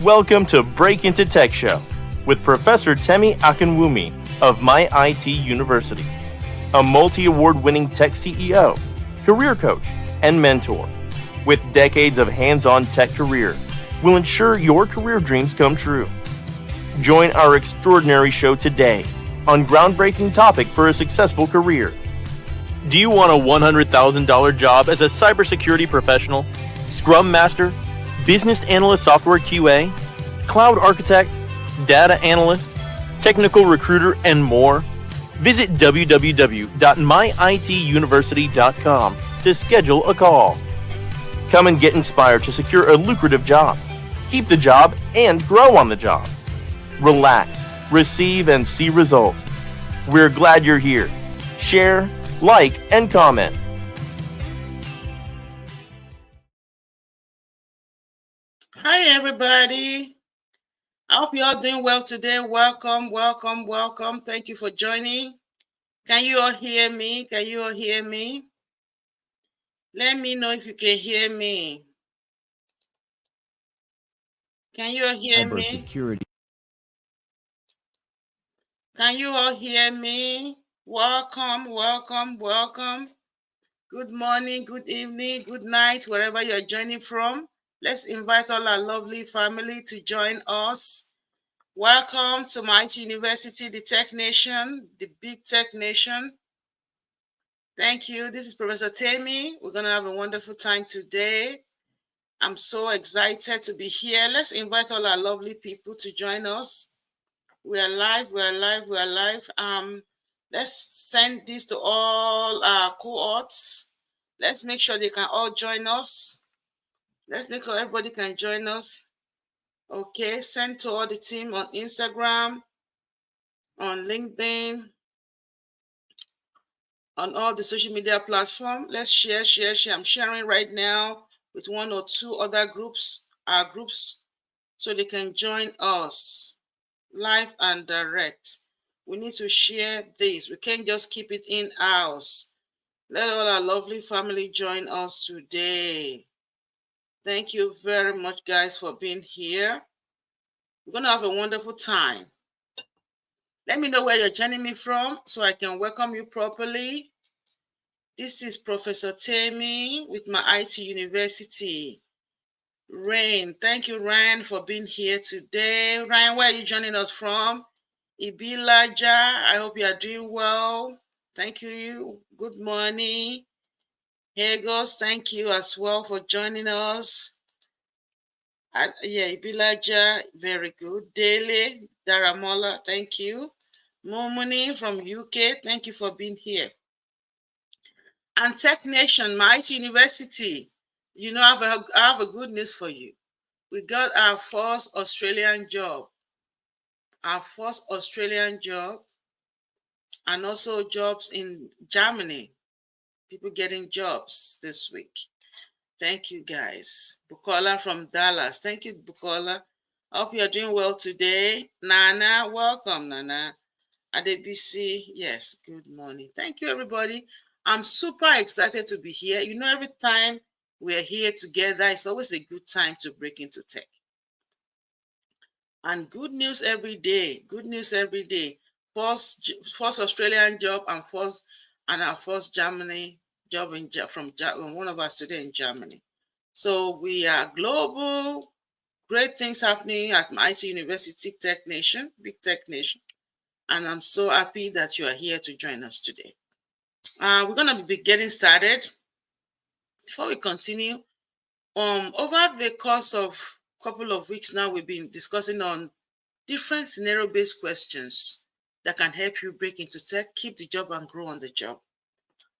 Welcome to Break Into Tech Show with Professor Temi Akinwumi of MyITUniversity, a multi-award-winning tech CEO, career coach, and mentor. With decades of hands-on tech career, will ensure your career dreams come true. Join our extraordinary show today on groundbreaking topic for a successful career. Do you want a $100,000 job as a cybersecurity professional, Scrum Master, Business Analyst Software QA, Cloud Architect, Data Analyst, Technical Recruiter, and more? Visit www.myituniversity.com to schedule a call. Come and get inspired to secure a lucrative job, keep the job, and grow on the job. Relax, receive, and see results. We're glad you're here. Share, like, and comment. Hi, everybody. I hope you're all doing well today. Welcome, welcome, welcome. Thank you for joining. Can you all hear me? Can you all hear me? Let me know if you can hear me. Can you all hear me? Cybersecurity. Can you all hear me? Welcome, welcome, welcome. Good morning, good evening, good night, wherever you're joining from. Let's invite all our lovely family to join us. Welcome to MyITUniversity, the Tech Nation, the Big Tech Nation. Thank you. This is Professor Temi. We're going to have a wonderful time today. I'm so excited to be here. Let's invite all our lovely people to join us. We are live, we are live, we are live. Let's send this to all our cohorts. Let's make sure they can all join us. Let's make sure everybody can join us. Okay, send to all the team on Instagram, on LinkedIn, on all the social media platforms. Let's share. I'm sharing right now with one or two other groups, our groups, so they can join us live and direct. We need to share this. We can't just keep it in-house. Let all our lovely family join us today. Thank you very much, guys, for being here. We're going to have a wonderful time. Let me know where you're joining me from so I can welcome you properly. This is Professor Temi with MyITUniversity. Rain, thank you, Ryan, for being here today. Ryan, where are you joining us from? Ibilaja, I hope you are doing well. Thank you. Good morning. Hagos, thank you as well for joining us. Ibilaja, very good. Dele, Daramola, thank you. Momuni from UK, thank you for being here. And Tech Nation, MyITUniversity, you know, I have a good news for you. We got our first Australian job. Our first Australian job, and also jobs in Germany. People getting jobs this week. Thank you, guys. Bukola from Dallas. Thank you, Bukola. I hope you're doing well today. Nana, welcome, Nana. Adebisi, yes, good morning. Thank you, everybody. I'm super excited to be here. You know, every time we're here together, it's always a good time to break into tech. And good news every day. Good news every day. First Australian job and our first Germany job from one of our students in Germany. So we are global. Great things happening at MyITUniversity Tech Nation, Big Tech Nation. And I'm so happy that you are here to join us today. We're going to be getting started. Before we continue, over the course of a couple of weeks now, we've been discussing on different scenario-based questions that can help you break into tech, keep the job, and grow on the job.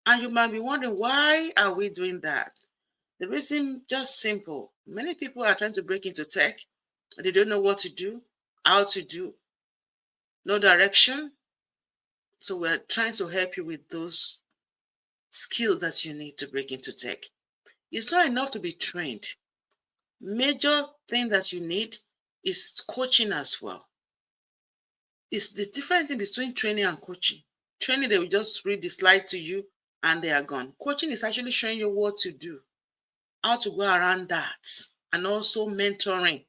And you might be wondering, why are we doing that? The reason just simple. Many people are trying to break into tech, but they don't know what to do, how to do, no direction. So we're trying to help you with those skills that you need to break into tech. It's not enough to be trained. Major thing that you need is coaching as well. It's the difference between training and coaching. Training, they will just read the slide to you and they are gone. Coaching is actually showing you what to do, how to go around that, and also mentoring.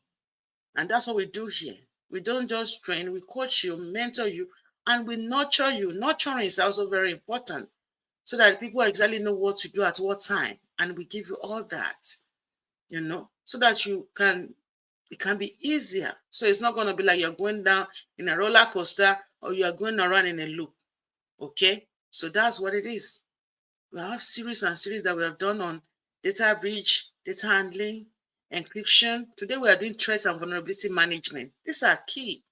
And that's what we do here. We don't just train, we coach you, mentor you, and we nurture you. Nurturing is also very important so that people exactly know what to do at what time. And we give you all that, so that it can be easier. So it's not going to be like you're going down in a roller coaster or you're going around in a loop. Okay? So that's what it is. We have series and series that we have done on data breach, data handling, encryption. Today we are doing threats and vulnerability management. These are key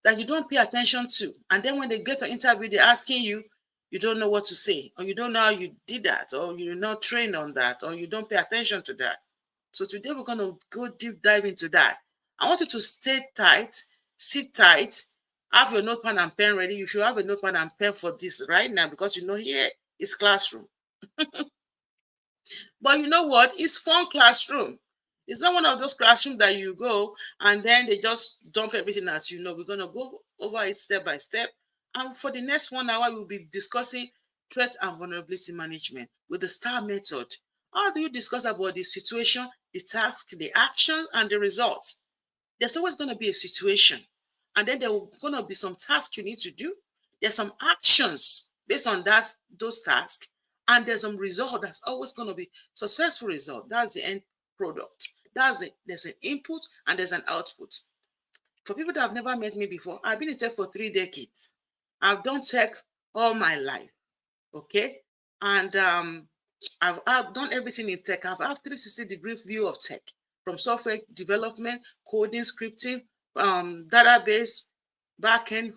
that you don't pay attention to. And then when they get to interview, they're asking you, you don't know what to say, or you don't know how you did that, or you're not trained on that, or you don't pay attention to that. So today we're going to go deep dive into that. I want you to stay tight, sit tight, have your notepad and pen ready. You should have a notepad and pen for this right now because here is classroom. But you know what? It's fun classroom. It's not one of those classrooms that you go and then they just dump everything as you know. We're going to go over it step by step. And for the next 1 hour, we'll be discussing threat and vulnerability management with the STAR method. How do you discuss about the situation, the task, the action, and the results? There's always going to be a situation. And then there are going to be some tasks you need to do. There's some actions based on those tasks. And there's some result that's always going to be successful result. That's the end product. There's an input and there's an output. For people that have never met me before, I've been in tech for 3 decades. I've done tech all my life. Okay. And I've done everything in tech. I've had 360-degree view of tech, from software development, coding, scripting, database, backend,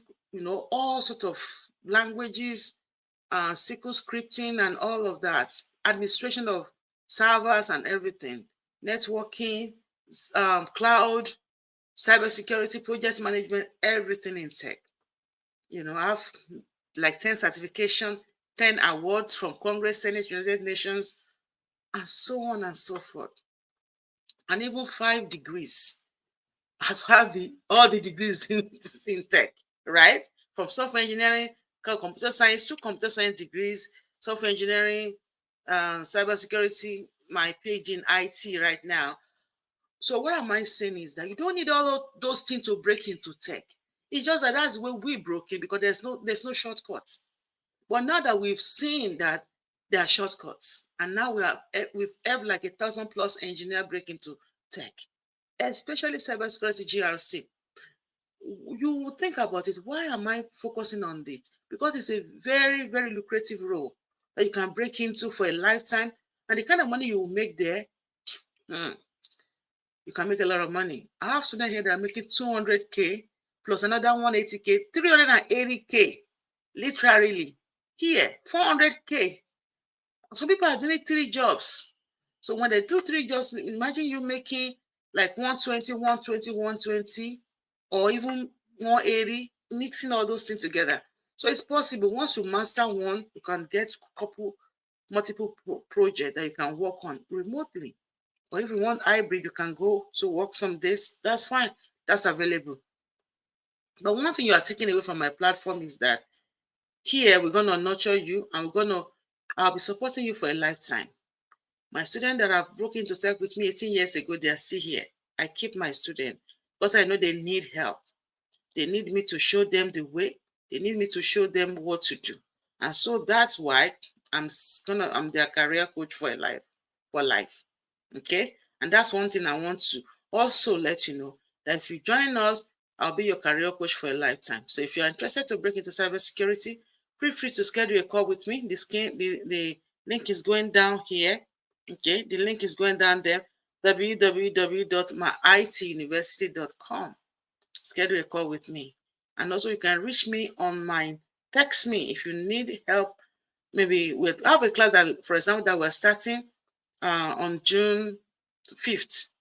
all sorts of languages, SQL scripting and all of that, administration of servers and everything, networking, cloud, cybersecurity, project management, everything in tech. I have like 10 certification, 10 awards from Congress, Senate, United Nations, and so on and so forth. And even 5 degrees. I've had all the degrees in tech, right? From software engineering, computer science, 2 computer science degrees, software engineering, cybersecurity, my PhD in IT right now. So what am I saying is that you don't need all those things to break into tech. It's just that's where we broke in because there's no shortcuts. But now that we've seen that there are shortcuts, and now we've helped like 1,000+ engineer break into tech, especially cybersecurity GRC. You will think about it. Why am I focusing on it? Because it's a very, very lucrative role that you can break into for a lifetime. And the kind of money you will make there, you can make a lot of money. I have students here that are making 200K plus another 180K, 380K, literally. Here, 400K. Some people are doing 3 jobs. So when they do 3 jobs, imagine you making like 120, 120, 120, or even 180, mixing all those things together. So it's possible. Once you master one, you can get multiple projects that you can work on remotely. Or if you want hybrid, you can go to work some days. That's fine. That's available. But one thing you are taking away from my platform is that here we're going to nurture you and I'll be supporting you for a lifetime. My students that have broken into tech with me 18 years ago, they are still here. I keep my students because I know they need help. They need me to show them the way. They need me to show them what to do. And so that's why I'm their career coach for life. Okay? And that's one thing I want to also let you know, that if you join us, I'll be your career coach for a lifetime. So if you're interested to break into cybersecurity, feel free to schedule a call with me. The link is going down here. Okay, the link is going down there, www.myITUniversity.com. Schedule a call with me. And also you can reach me on text me if you need help. Maybe we have a class that, for example, that we're starting on June 5th.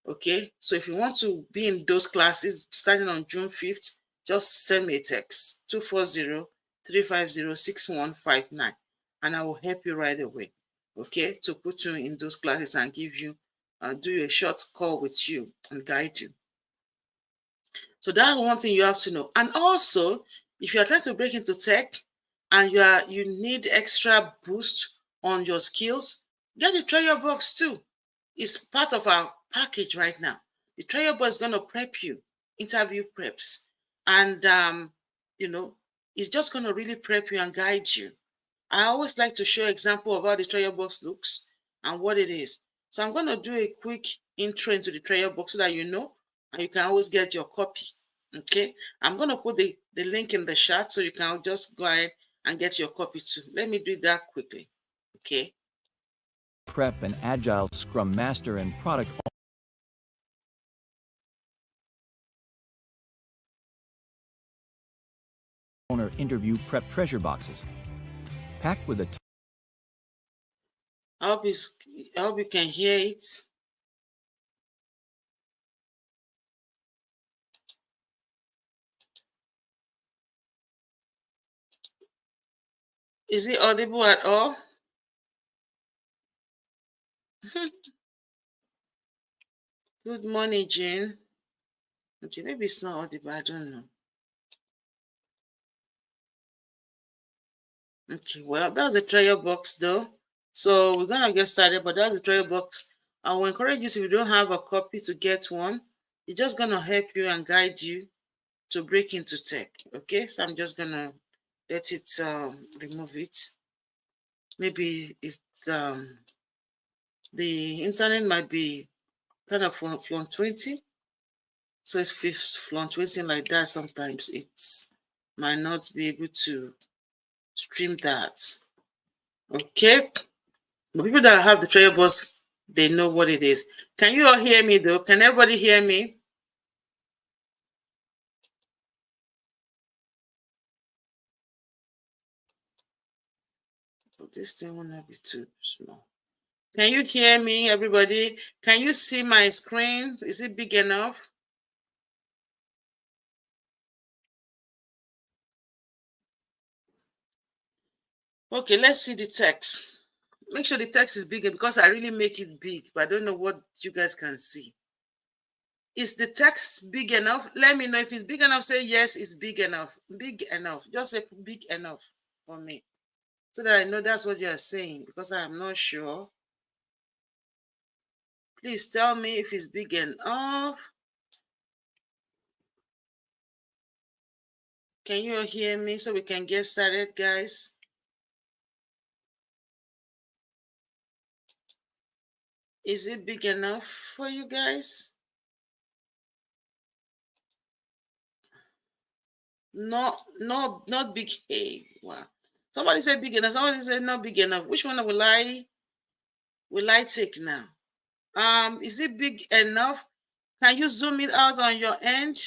Okay, so if you want to be in those classes starting on June 5th, just send me a text, 240-350-6159, and I will help you right away, okay, to put you in those classes and give you, do a short call with you and guide you. So that's one thing you have to know. And also, if you are trying to break into tech and you need extra boost on your skills, get the trial box too. It's part of our package right now. The trial box is going to prep you, interview preps, and it's just going to really prep you and guide you. I always like to show example of how the trial box looks and what it is. So I'm going to do a quick intro into the trial box so that you know, and you can always get your copy. Okay, I'm going to put the link in the chat so you can just go ahead and get your copy too. Let me do that quickly. Okay. Prep and Agile Scrum Master and Product Owner interview prep treasure boxes. Packed with a I hope you can hear it. Is it audible at all? Good morning, Jane. Okay, maybe it's not audible. I don't know. Okay, well, that's the trial box though. So we're gonna get started, but that's the trial box. I will encourage you, if you don't have a copy, to get one. It's just gonna help you and guide you to break into tech. Okay, so I'm just gonna let it remove it. Maybe it's the internet might be kind of fluctuating. So if it's fluctuating like that, sometimes it might not be able to stream that. Okay. The people that have the trial box, they know what it is. Can you all hear me though? Can everybody hear me? Oh, this thing will not be too small. Can you hear me, everybody? Can you see my screen? Is it big enough? Okay, let's see the text. Make sure the text is bigger because I really make it big, but I don't know what you guys can see. Is the text big enough? Let me know if it's big enough. Say yes, it's big enough. Big enough. Just say big enough for me, so that I know that's what you are saying, because I'm not sure. Please tell me if it's big enough. Can you all hear me so we can get started, guys? Is it big enough for you guys? No, not big. Hey, wow. Somebody said big enough. Somebody said not big enough. Which one will I take now? Is it big enough? Can you zoom it out on your end?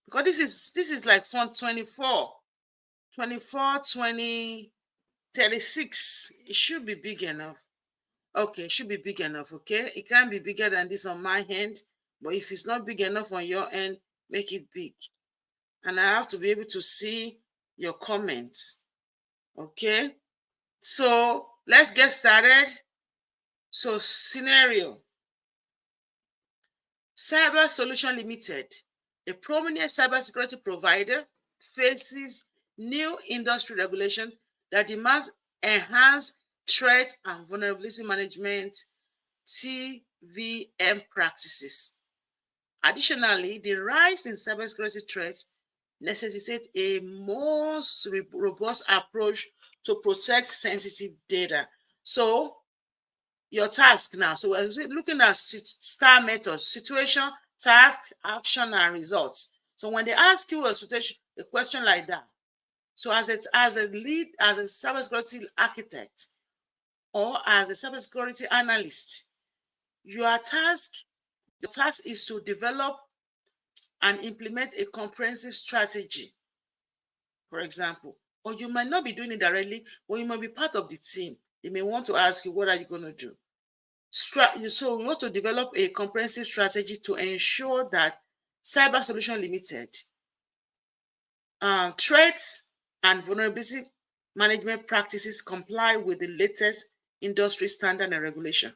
Because this is like font 24, 20, 36. It should be big enough. Okay, it should be big enough. Okay, it can be bigger than this on my hand, but if it's not big enough on your end, make it big. And I have to be able to see your comments. Okay, so let's get started. So scenario: Cyber Solution Limited, a prominent cybersecurity provider, faces new industry regulation that demands enhanced threat and vulnerability management (TVM) practices. Additionally, the rise in cybersecurity threats necessitates a more robust approach to protect sensitive data. So your task now. So we're looking at STAR methods: situation, task, action, and results. So when they ask you a question like that, so as a lead, as a cybersecurity architect, or as a cybersecurity analyst, your task is to develop and implement a comprehensive strategy, for example. Or you might not be doing it directly, but you might be part of the team. They may want to ask you, what are you going to do? So we want to develop a comprehensive strategy to ensure that Cyber Solution Limited threats and vulnerability management practices comply with the latest industry standard and regulation.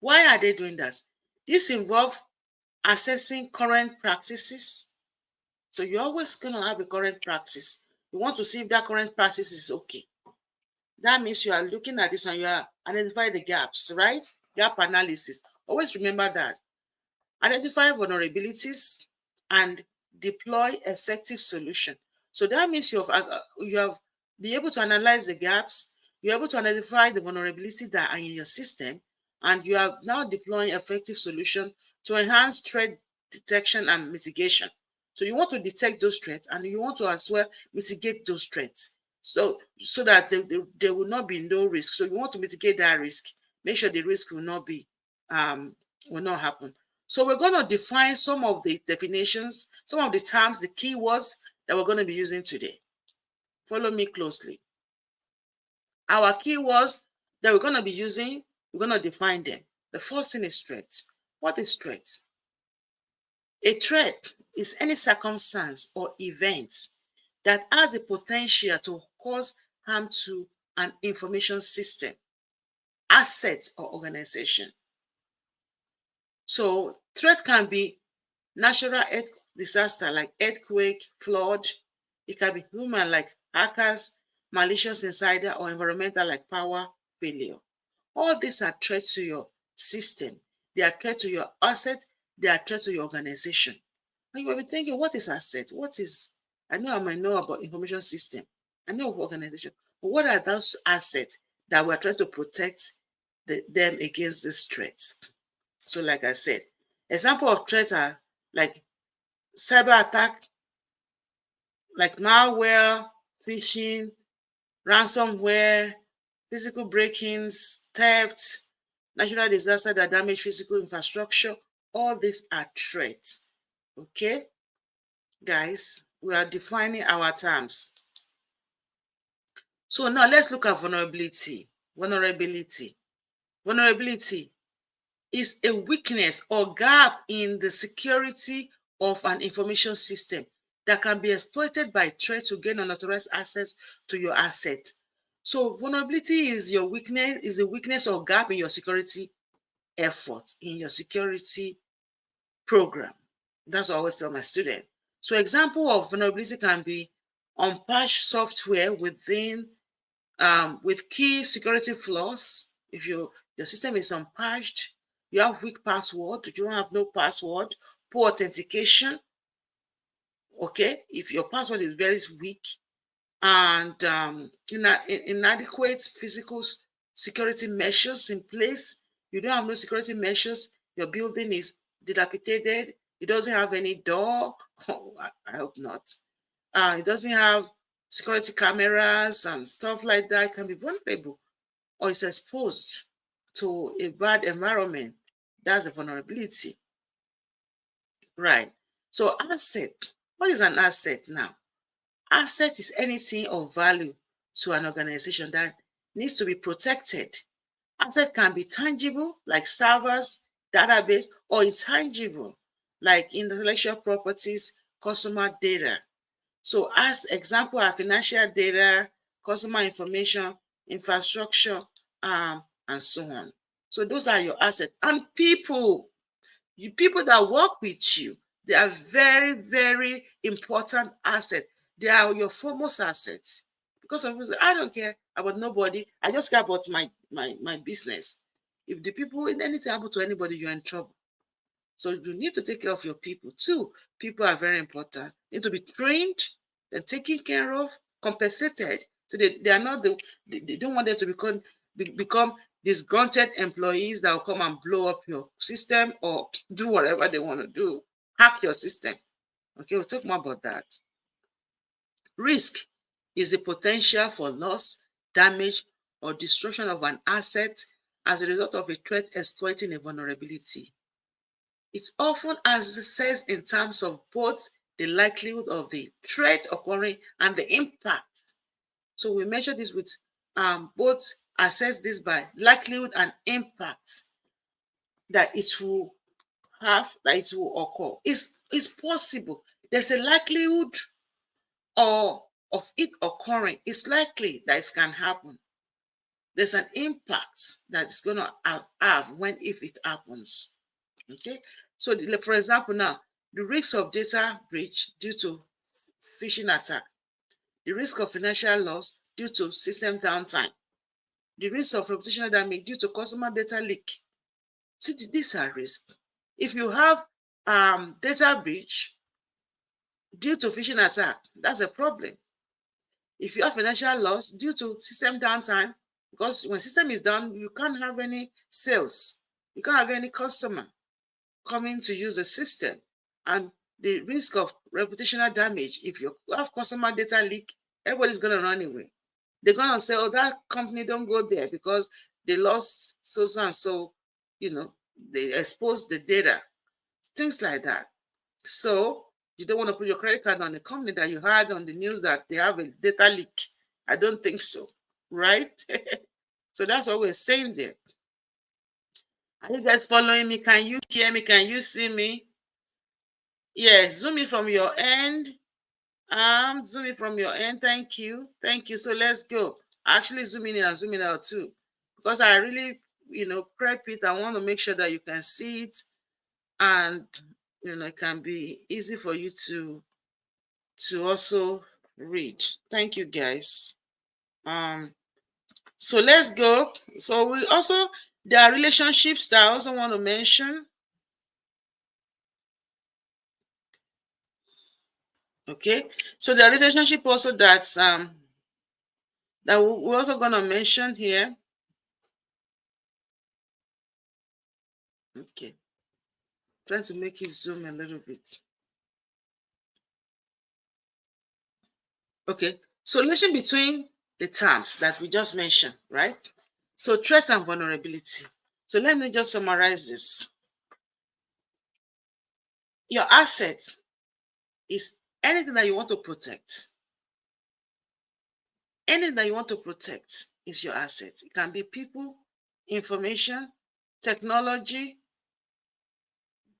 Why are they doing that? This involves assessing current practices. So you're always going to have a current practice. You want to see if that current practice is okay. That means you are looking at this and you are identifying the gaps, right? Gap analysis. Always remember that. Identify vulnerabilities and deploy effective solution. So that means you have been able to analyze the gaps, you're able to identify the vulnerabilities that are in your system, and you are now deploying effective solution to enhance threat detection and mitigation. So you want to detect those threats and you want to as well mitigate those threats. So that there will not be no risk. So you want to mitigate that risk. Make sure the risk will not happen. So we're going to define some of the definitions, some of the terms, the keywords that we're going to be using today. Follow me closely. Our keywords that we're going to be using, we're going to define them. The first thing is threat. What is threat? A threat is any circumstance or event that has the potential to cause harm to an information system, asset, or organization. So threat can be natural disaster like earthquake, flood. It can be human like hackers, malicious insider, or environmental like power failure. All these are threats to your system. They are threats to your asset. They are threats to your organization. And you might be thinking, what is asset? I know I might know about information system. I know of organization. But what are those assets that we're trying to protect them against these threats? So like I said, example of threats are like cyber attack, like malware, phishing, ransomware, physical break-ins, theft, natural disaster that damage physical infrastructure. All these are threats. Okay, guys, we are defining our terms. So now let's look at vulnerability. Vulnerability is a weakness or gap in the security of an information system that can be exploited by threat to gain unauthorized access to your asset. So vulnerability is a weakness or gap in your security effort, in your security program. That's what I always tell my students. So example of vulnerability can be unpatched software with key security flaws. If your system is unpatched, you have weak password, you don't have no password, poor authentication. Okay, if your password is very weak, and inadequate physical security measures in place, you don't have no security measures, your building is dilapidated, it doesn't have any door. Oh, I hope not. It doesn't have security cameras and stuff like that. It can be vulnerable or it's exposed to a bad environment. That's a vulnerability. Right. So asset. What is an asset now? Asset is anything of value to an organization that needs to be protected. Asset can be tangible, like servers, database, or intangible, like intellectual properties, customer data. So as example are financial data, customer information, infrastructure, and so on. So those are your assets. And people that work with you, they are very, very important assets. They are your foremost assets. Because some people say, I don't care about nobody. I just care about my business. If the people, if anything happen to anybody, you're in trouble. So you need to take care of your people too. People are very important. They need to be trained and taken care of, compensated. So they are not they don't want them to become disgruntled employees that will come and blow up your system or do whatever they want to do, hack your system. Okay, we'll talk more about that. Risk is the potential for loss, damage, or destruction of an asset as a result of a threat exploiting a vulnerability. It's often assessed in terms of both the likelihood of the threat occurring and the impact. So we measure this with both assess this by likelihood and impact that it will occur. It's possible. There's a likelihood of it occurring. It's likely that it can happen. There's an impact that it's going to have if it happens. Okay, so for example, now the risk of data breach due to phishing attack, the risk of financial loss due to system downtime, the risk of reputational damage due to customer data leak. See, these are risks. If you have data breach due to phishing attack, that's a problem. If you have financial loss due to system downtime, because when system is down, you can't have any sales, you can't have any customer coming to use the system. And the risk of reputational damage, if you have customer data leak, everybody's going to run away. They're going to say, oh, that company, don't go there because they lost so and so, they exposed the data, things like that. So you don't want to put your credit card on a company that you heard on the news that they have a data leak. I don't think so, right? So that's what we're saying there. Are you guys following me? Can you hear me? Can you see me? Yes, zoom in from your end. Zoom in from your end. Thank you. Thank you. So let's go. Actually, zoom in and zoom in out too, because I really, prep it. I want to make sure that you can see it, and it can be easy for you to also read. Thank you, guys. So let's go. So we also, there are relationships that I also want to mention. Okay, so the relationship also that's that we're also going to mention here. Okay, trying to make it zoom a little bit. Okay, so relation between the terms that we just mentioned, right? So threats and vulnerability. So let me just summarize this. Your asset is anything that you want to protect. Anything that you want to protect is your asset. It can be people, information, technology,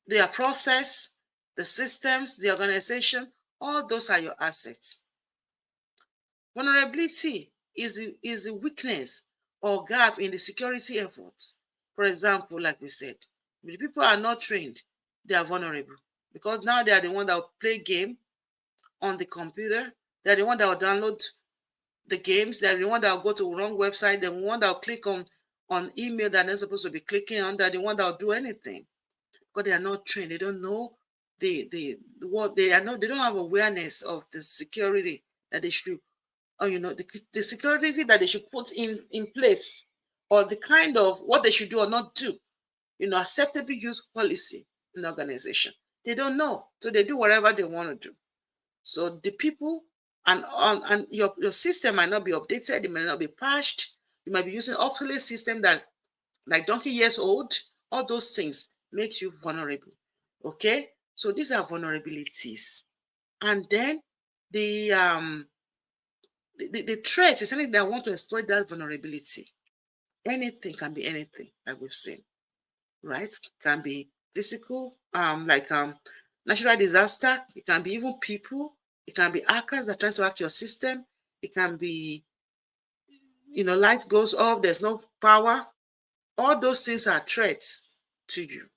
their process, the systems, the organization, all those are your assets. Vulnerability is the weakness or gap in the security efforts. For example, like we said, if the people are not trained, they are vulnerable because now they are the one that will play game on the computer. They're the one that will download the games. They're the one that will go to the wrong website. They're the one that will click on email that they're supposed to be clicking on. They're the one that will do anything. But they are not trained. They don't know what they are not. They don't have awareness of the security that they should, or the security that they should put in place, or the kind of what they should do or not do. Acceptable use policy in the organization. They don't know, so they do whatever they want to do. So the people and your system might not be updated. It might not be patched. You might be using obsolete system that like donkey years old. All those things make you vulnerable. Okay, so these are vulnerabilities. And then the threat is anything that want to exploit that vulnerability. Anything can be anything, like we've seen, right? It can be physical, like natural disaster. It can be even people. It can be hackers that are trying to hack your system. It can be, light goes off, there's no power. All those things are threats to you.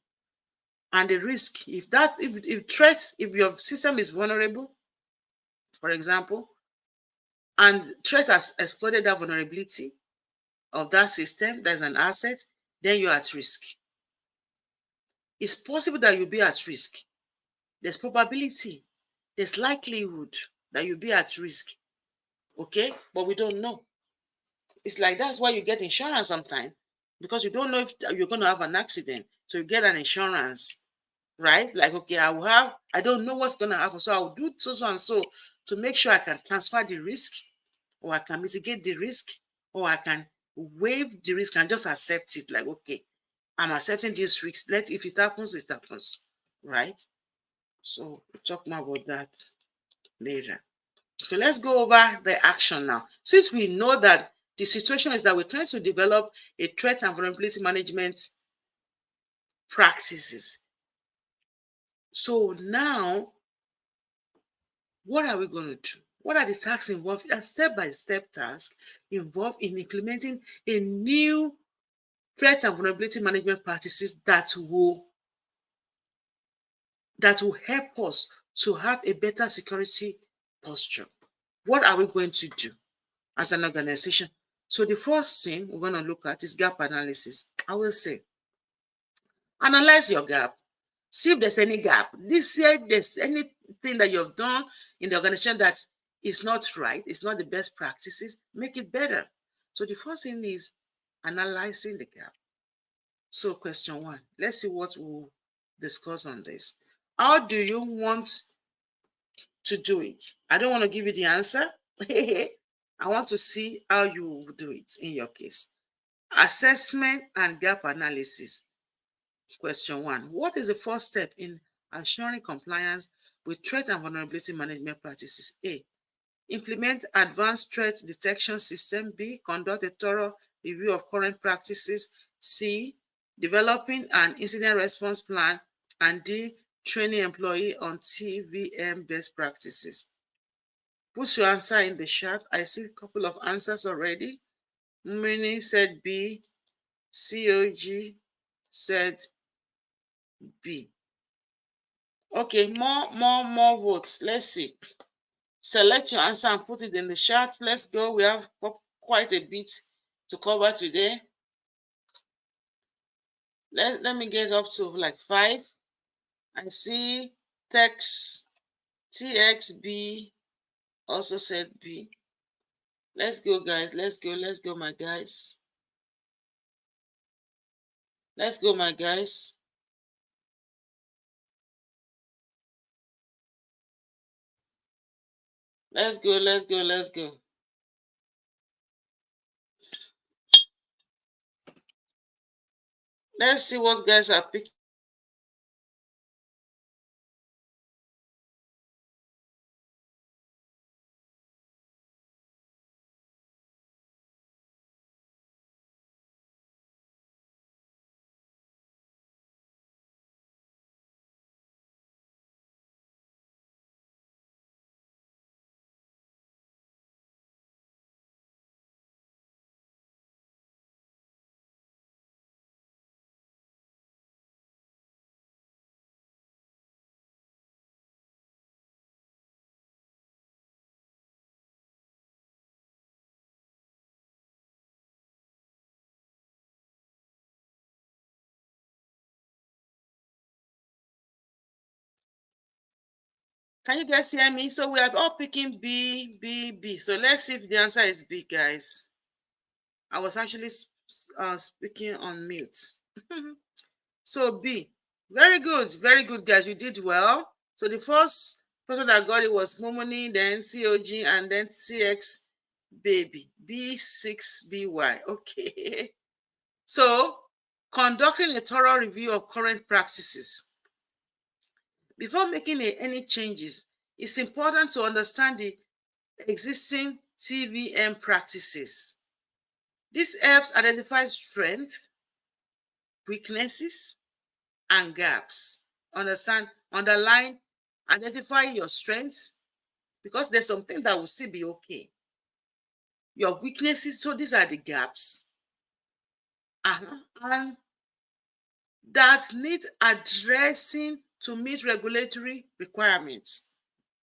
And the risk, if your system is vulnerable, for example, and threat has exploited that vulnerability of that system, that's an asset, then you're at risk. It's possible that you'll be at risk. There's probability, there's likelihood that you'll be at risk. Okay, but we don't know. It's like that's why you get insurance sometimes, because you don't know if you're going to have an accident. So you get an insurance, right? Like, okay, I don't know what's going to happen. So I'll do so and so to make sure I can transfer the risk, or I can mitigate the risk, or I can waive the risk and just accept it. Like, okay, I'm accepting this risk. If it happens, it happens, right? So we'll talk more about that later. So let's go over the action now. Since we know that the situation is that we're trying to develop a threat and vulnerability management practices. So now, what are we going to do? What are the tasks involved? A step-by-step task involved in implementing a new threat and vulnerability management practices that will that will help us to have a better security posture. What are we going to do as an organization? So the first thing we're going to look at is gap analysis. I will say, analyze your gap. See if there's any gap. This year, there's anything that you've done in the organization that is not right, it's not the best practices, make it better. So the first thing is analyzing the gap. So question one, let's see what we'll discuss on this. How do you want to do it? I don't want to give you the answer. I want to see how you will do it in your case. Assessment and gap analysis. Question one, what is the first step in ensuring compliance with threat and vulnerability management practices? A, implement advanced threat detection system. B, conduct a thorough review of current practices. C, developing an incident response plan. And D, training employee on TVM best practices. Put your answer in the chat. I see a couple of answers already. Many said B. COG said B. Okay, more votes. Let's see. Select your answer and put it in the chat. Let's go. We have quite a bit to cover today. Let me get up to like 5. I see TXB also said B. Let's go, guys. Let's go, my guys. Let's go, my guys. Let's go. Let's see what guys are picking. Can you guys hear me? So we are all picking B, B, B. So let's see if the answer is B, guys. I was actually speaking on mute. So B. Very good, guys. You did well. So the first person that got it was Momoni, then COG, and then CX baby. B6BY. Okay. So conducting a thorough review of current practices. Before making any changes, it's important to understand the existing TVM practices. This helps identify strengths, weaknesses, and gaps. Underline, identify your strengths, because there's something that will still be okay. Your weaknesses, so these are the gaps. And that need addressing to meet regulatory requirements,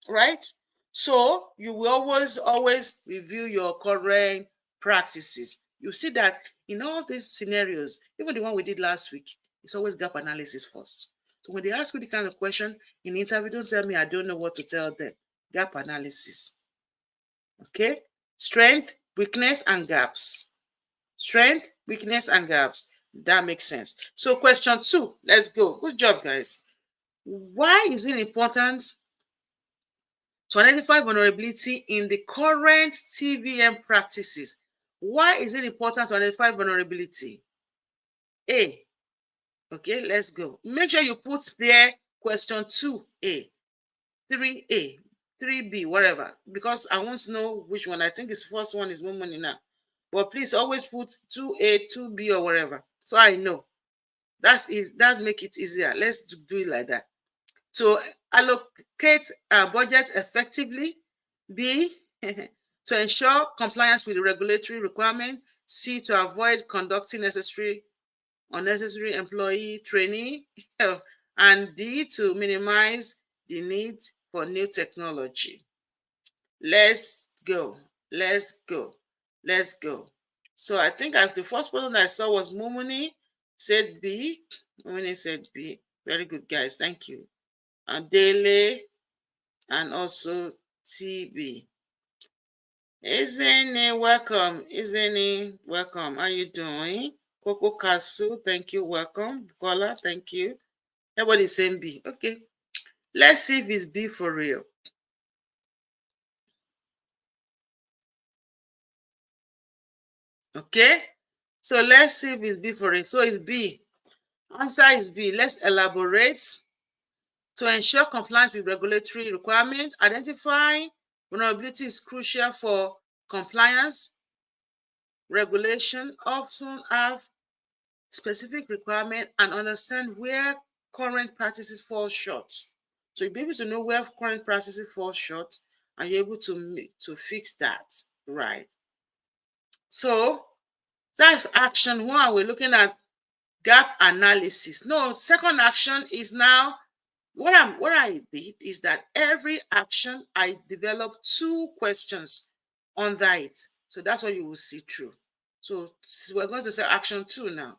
right? So you will always review your current practices. You see that in all these scenarios, even the one we did last week, it's always gap analysis first. So when they ask you the kind of question in the interview, don't tell me I don't know what to tell them. Gap analysis. Okay? Strength, weakness, and gaps. Strength, weakness, and gaps. That makes sense. So question 2, let's go. Good job, guys. Why is it important to identify vulnerability in the current TVM practices? Why is it important to identify vulnerability? A. Okay, let's go. Make sure you put there question 2A, 3A, 3B, whatever, because I want to know which one. I think this first one is more money now. But please always put 2A, 2B, or whatever, so I know. That make it easier. Let's do it like that. To allocate budget effectively. B, to ensure compliance with the regulatory requirement. C, to avoid conducting unnecessary employee training. And D, to minimize the need for new technology. Let's go. Let's go. Let's go. So I think the first person I saw was Mumuni, said B. Mumuni said B. Very good, guys. Thank you. And Dele and also TB. Isn't welcome? Isn't welcome? How you doing? Coco Kasu, thank you. Welcome. Bukola, thank you. Everybody's saying B. Okay. Let's see if it's B for real. Okay. So let's see if it's B for real. So it's B. Answer is B. Let's elaborate. To ensure compliance with regulatory requirements, identifying vulnerability is crucial for compliance. Regulation often have specific requirements and understand where current practices fall short. So you'll be able to know where current practices fall short and you're able to fix that, right? So that's action one. We're looking at gap analysis. No, second action is now what I did is that every action I developed 2 questions under it. So that's what you will see through. So we're going to say action 2 now.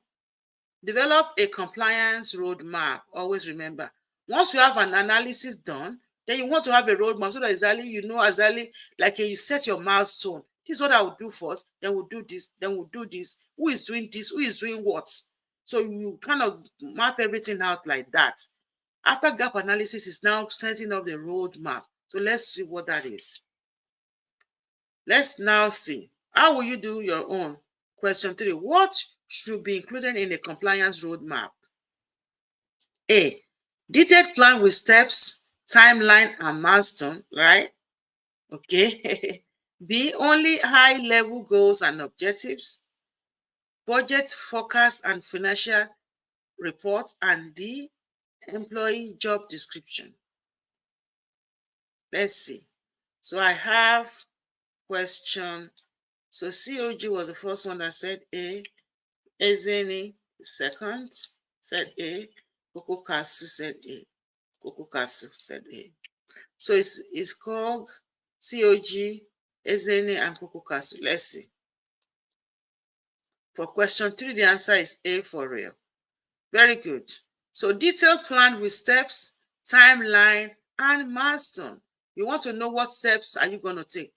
Develop a compliance roadmap. Always remember, once you have an analysis done, then you want to have a roadmap so that exactly you know exactly like you set your milestone. This is what I will do first, then we'll do this, then we'll do this. Who is doing this? Who is doing what? So you kind of map everything out like that. After gap analysis is now setting up the roadmap. So let's see what that is. Let's now see. How will you do your own? Question 3. What should be included in a compliance roadmap? A. Detailed plan with steps, timeline, and milestone, right? Okay. B. Only high-level goals and objectives, budget, forecast, and financial report. And D. Employee job description. Let's see. So I have question. So COG was the first one that said A. Ezeni second said A. Kokokasu said A. Kokokasu said A. So it's called COG, Ezeni, and Kokokasu. Let's see. For question 3, the answer is A for real. Very good. So detailed plan with steps, timeline, and milestone. You want to know what steps are you going to take?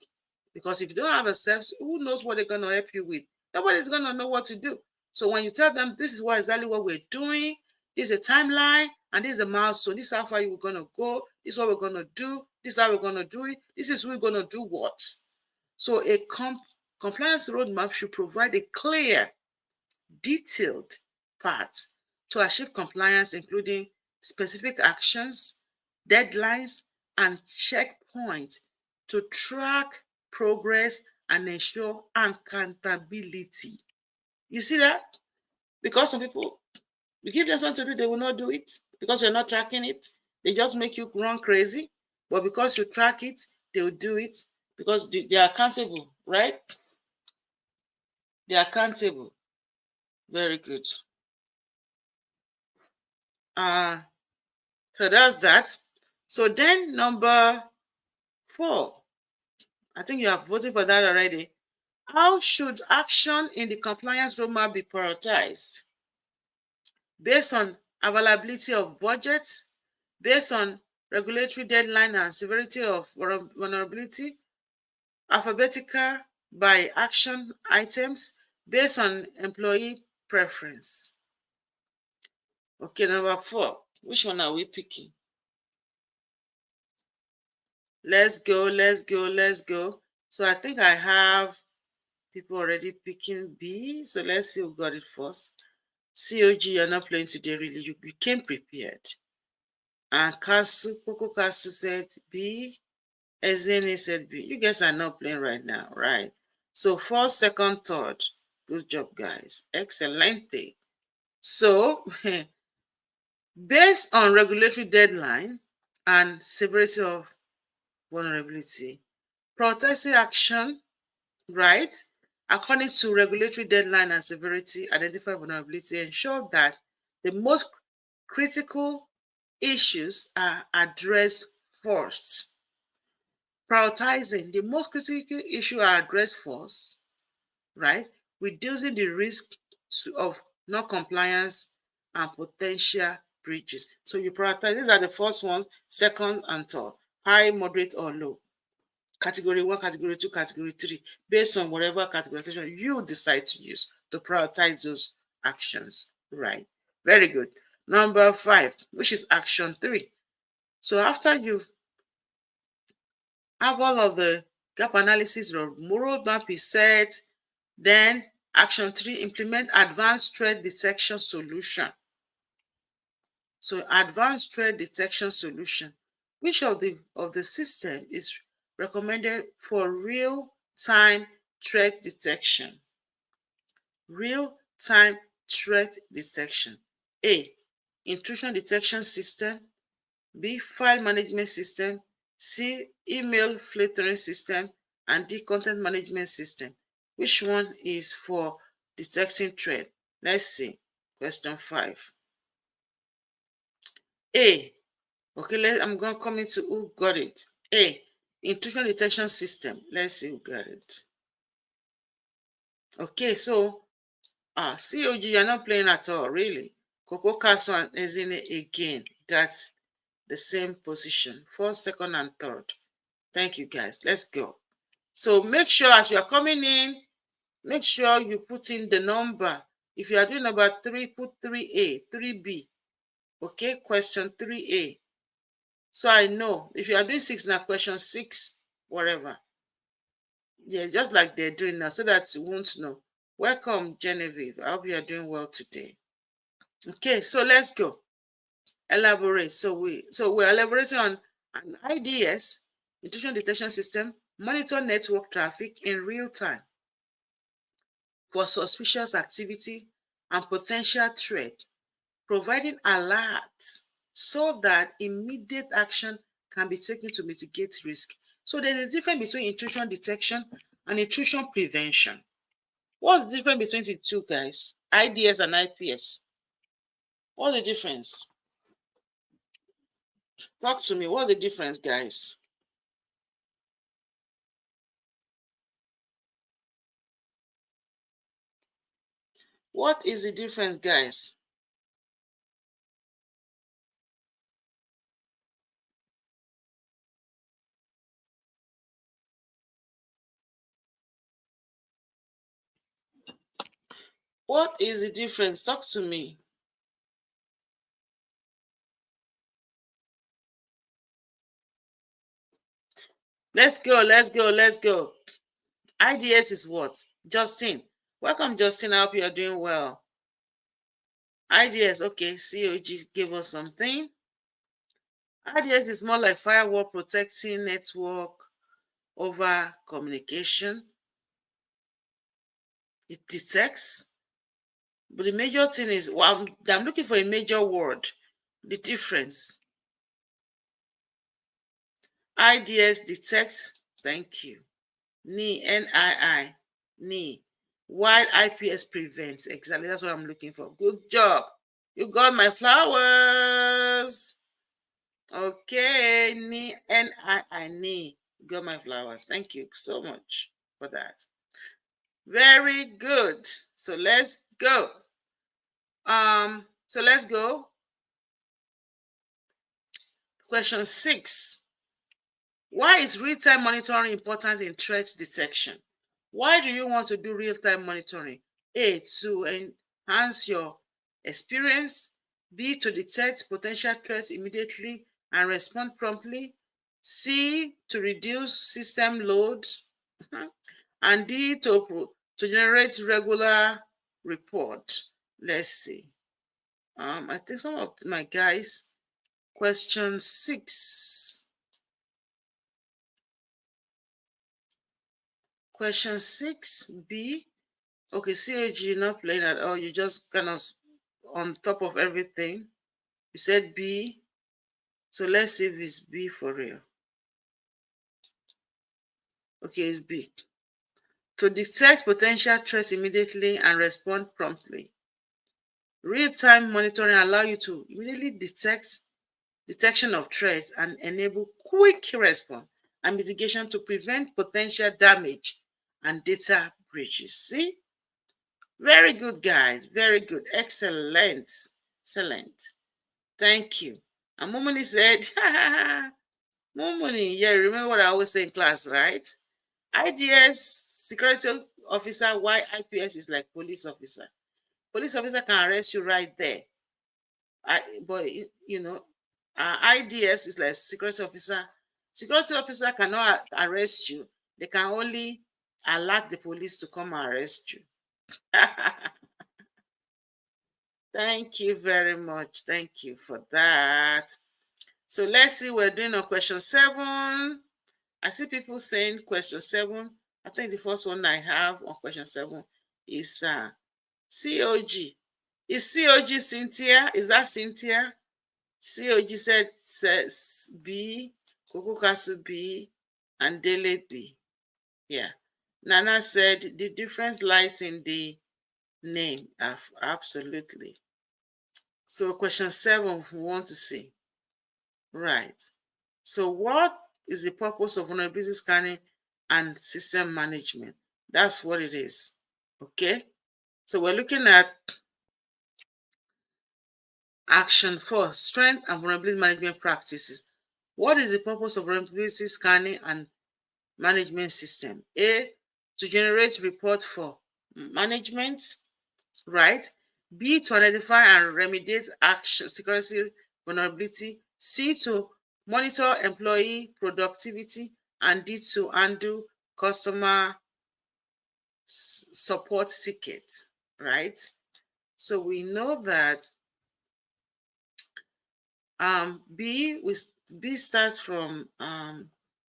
Because if you don't have the steps, who knows what they're going to help you with? Nobody's going to know what to do. So when you tell them this is exactly what we're doing, this is a timeline, and this is a milestone. This is how far you're going to go. This is what we're going to do. This is how we're going to do it. This is we're going to do what. So a compliance roadmap should provide a clear, detailed path to achieve compliance, including specific actions, deadlines, and checkpoints to track progress and ensure accountability. You see that? Because some people, you give them something to do, they will not do it because you're not tracking it. They just make you run crazy. But because you track it, they will do it because they are accountable, right? They are accountable. Very good. So that's that. So then number 4, I think you have voted for that already. How should action in the compliance roadmap be prioritized? Based on availability of budget, based on regulatory deadline and severity of vulnerability, alphabetical by action items, based on employee preference. Okay, number 4. Which one are we picking? Let's go, let's go, let's go. So I think I have people already picking B. So let's see who got it first. COG, you're not playing today, really. You became prepared. And Coco Kasu said B. Ezene said B. You guys are not playing right now, right? So first, second, third. Good job, guys. Excelente. So based on regulatory deadline and severity of vulnerability, prioritizing action, right, according to regulatory deadline and severity, identify vulnerability, ensure that the most critical issues are addressed first. Prioritizing the most critical issue are addressed first, right? Reducing the risk of non-compliance and potential breaches. So you prioritize. These are the first ones, second and third, high, moderate, or low. Category 1, category 2, category 3, based on whatever categorization you decide to use to prioritize those actions, right? Very good. Number 5, which is action 3. So after you've have all of the gap analysis or roadmap is set, then action 3, implement advanced threat detection solution. So advanced threat detection solution, which of the system is recommended for real-time threat detection? Real-time threat detection. A, intrusion detection system. B, file management system. C, email filtering system. And D, content management system. Which one is for detecting threat? Let's see. Question 5. A. Okay, I'm going to come into who got it. A, intrusion detection system. Let's see who got it. Okay, so COG, you're not playing at all, really. Coco Castle and Ezine again. That's the same position. First, second, and third. Thank you, guys. Let's go. So make sure as you are coming in, make sure you put in the number. If you are doing number 3, put 3A, 3B. Okay, question 3A. So I know if you are doing 6 now, question 6, whatever. Yeah, just like they're doing now, so that you won't know. Welcome, Genevieve. I hope you are doing well today. Okay, so let's go. Elaborate. So we're elaborating on an IDS, intrusion detection system, monitor network traffic in real time for suspicious activity and potential threat, providing alerts so that immediate action can be taken to mitigate risk. So there's a difference between intrusion detection and intrusion prevention. What's the difference between the two, guys? IDS and IPS. What's the difference? Talk to me. What's the difference, guys? What is the difference, guys? What is the difference? Talk to me. Let's go, let's go, let's go. IDS is what? Justin. Welcome, Justin. I hope you are doing well. IDS, okay, COG gave us something. IDS is more like firewall protecting network over communication. It detects. But the major thing is, well, I'm looking for a major word. The difference. IDS detects, thank you. NII, NII. While IPS prevents. Exactly, that's what I'm looking for. Good job. You got my flowers. Okay, NII. You got my flowers. Thank you so much for that. Very good. So let's go. So let's go. Question 6. Why is real-time monitoring important in threat detection? Why do you want to do real-time monitoring? A, to enhance your experience. B, to detect potential threats immediately and respond promptly. C, to reduce system loads. And D, to generate regular report. Let's see. I think some of my guys, question 6. Question 6B. Okay, COG, you're not playing at all. You just kind of on top of everything. You said B. So let's see if it's B for real. Okay, it's B. To detect potential threats immediately and respond promptly. Real-time monitoring allows you to immediately detect detection of threats, and enable quick response and mitigation to prevent potential damage and data breaches. See? Very good, guys. Very good. Excellent. Excellent. Thank you. And Mumuni said, Mumuni, yeah, remember what I always say in class, right? IDS, security officer, why IPS is like police officer. Police officer can arrest you right there. But, you know, IDS is like security officer. Security officer cannot arrest you. They can only alert the police to come and arrest you. Thank you very much. Thank you for that. So let's see, we're doing on question 7. I see people saying question 7. I think the first one I have on question 7 is COG. Is COG Cynthia? Is that Cynthia? COG says B, Kokokasu B, and Dele B. Yeah. Nana said the difference lies in the name. Absolutely. So question 7, we want to see. Right. So what is the purpose of vulnerability scanning and system management? That's what it is. Okay. So we're looking at action 4, strength and vulnerability management practices. What is the purpose of vulnerability scanning and management system? A, to generate report for management, right? B, to identify and remediate action security vulnerability. C, to monitor employee productivity. And D, to handle customer support tickets, right? So we know that B starts from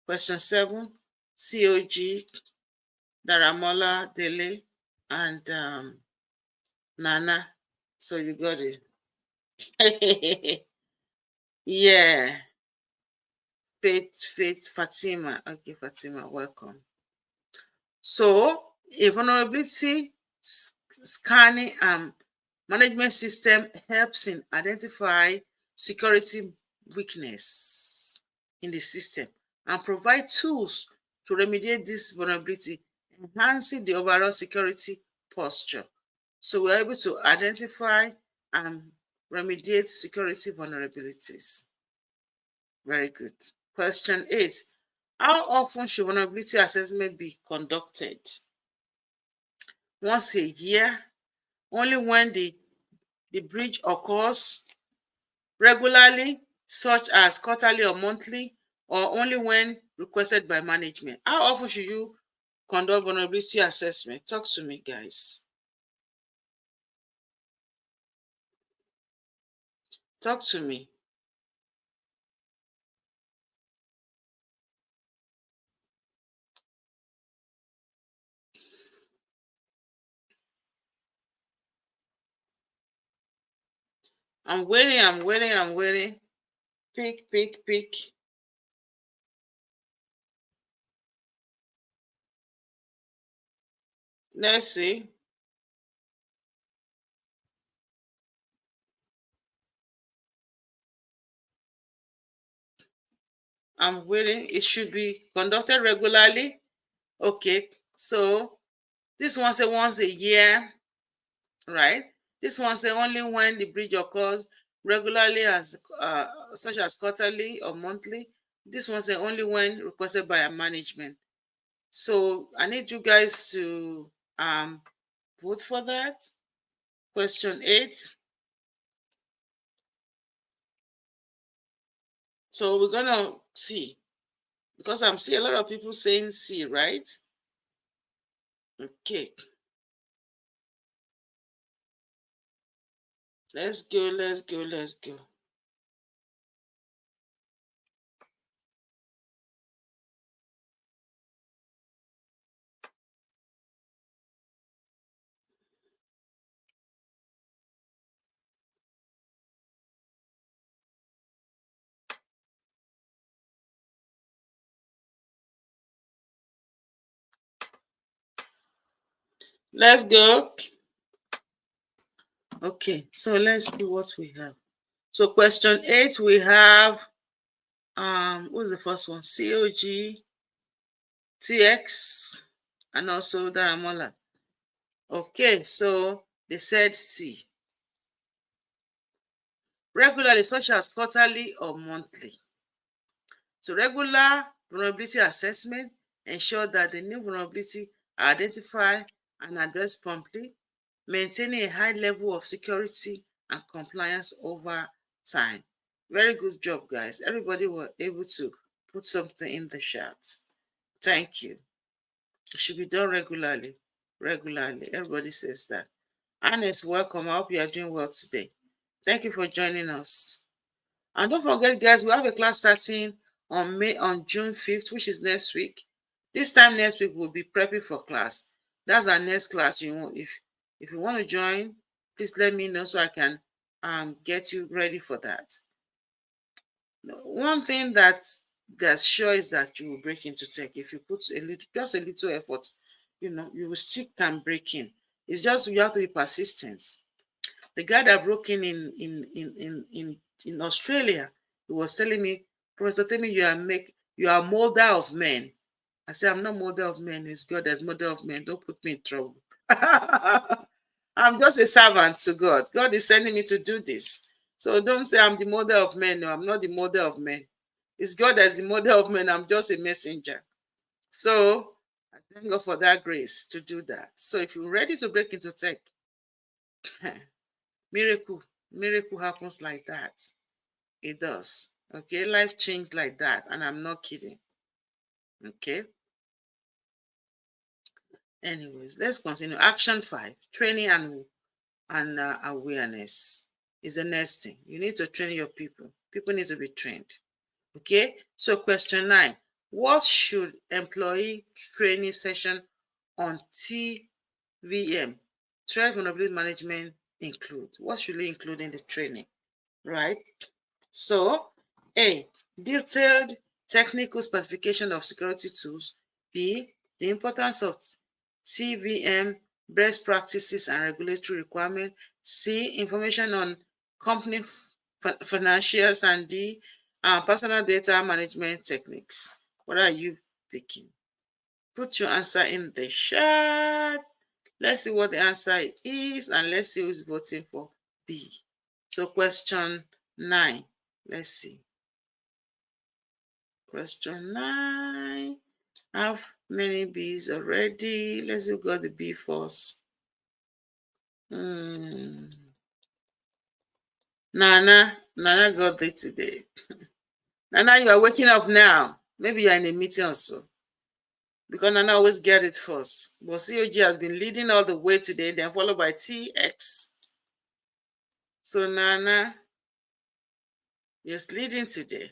question 7, COG, Daramola, Dele, and Nana. So you got it. Yeah. Faith, Fatima. Okay, Fatima, welcome. So a vulnerability scanning management system helps in identify security weakness in the system and provide tools to remediate this vulnerability, enhancing the overall security posture. So we're able to identify and remediate security vulnerabilities. Very good. Question 8. How often should vulnerability assessment be conducted? Once a year, only when the breach occurs, regularly, such as quarterly or monthly, or only when requested by management? How often should you conduct vulnerability assessment? Talk to me, guys. Talk to me. I'm waiting. Pick. Let's see. I'm waiting. It should be conducted regularly. Okay, so this one say once a year, right? This one say only when the breach occurs regularly, as such as quarterly or monthly. This one say only when requested by a management. So I need you guys to vote for that. Question 8. So we're gonna see, because I'm seeing a lot of people saying C, right? Okay. Let's go. Let's go. Okay, so let's see what we have. So question 8, we have, what's the first one? COG, TX, and also Daramola. Okay, so they said C. Regularly, such as quarterly or monthly. So regular vulnerability assessment ensure that the new vulnerability are identified and addressed promptly, maintaining a high level of security and compliance over time. Very good job, guys. Everybody were able to put something in the chat. Thank you. It should be done regularly. Regularly. Everybody says that. Ernest, welcome. I hope you are doing well today. Thank you for joining us. And don't forget, guys, we have a class starting on June 5th, which is next week. This time next week, we'll be prepping for class. That's our next class. If you want to join, please let me know so I can get you ready for that. One thing that's sure is that you will break into tech. If you put just a little effort, you will still can break in. It's just you have to be persistent. The guy that broke in Australia, he was telling me, Professor Temi, you are molder of men. I said, I'm not molder of men. It's God that's molder of men. Don't put me in trouble. I'm just a servant to God. God is sending me to do this. So don't say I'm the molder of men. No, I'm not the molder of men. It's God that's the molder of men. I'm just a messenger. So I thank God for that grace to do that. So if you're ready to break into tech, miracle happens like that. It does. Okay, life changed like that, and I'm not kidding. Okay. Anyways, let's continue. Action 5: training and awareness is the next thing. You need to train your people. People need to be trained. Okay. So question 9: what should employee training session on TVM, threat vulnerability management, include? What should it include in the training? Right. So, A, detailed technical specification of security tools. B, the importance of TVM, best practices and regulatory requirements. C, information on company financials. And D, personal data management techniques. What are you picking? Put your answer in the chat. Let's see what the answer is, and let's see who's voting for B. So question 9. Let's see. Question 9. How many B's already? Let's see who got the B first. Nana got it today. Nana, you are waking up now. Maybe you are in a meeting also. Because Nana always get it first. But COG has been leading all the way today, then followed by TX. So Nana, you're leading today.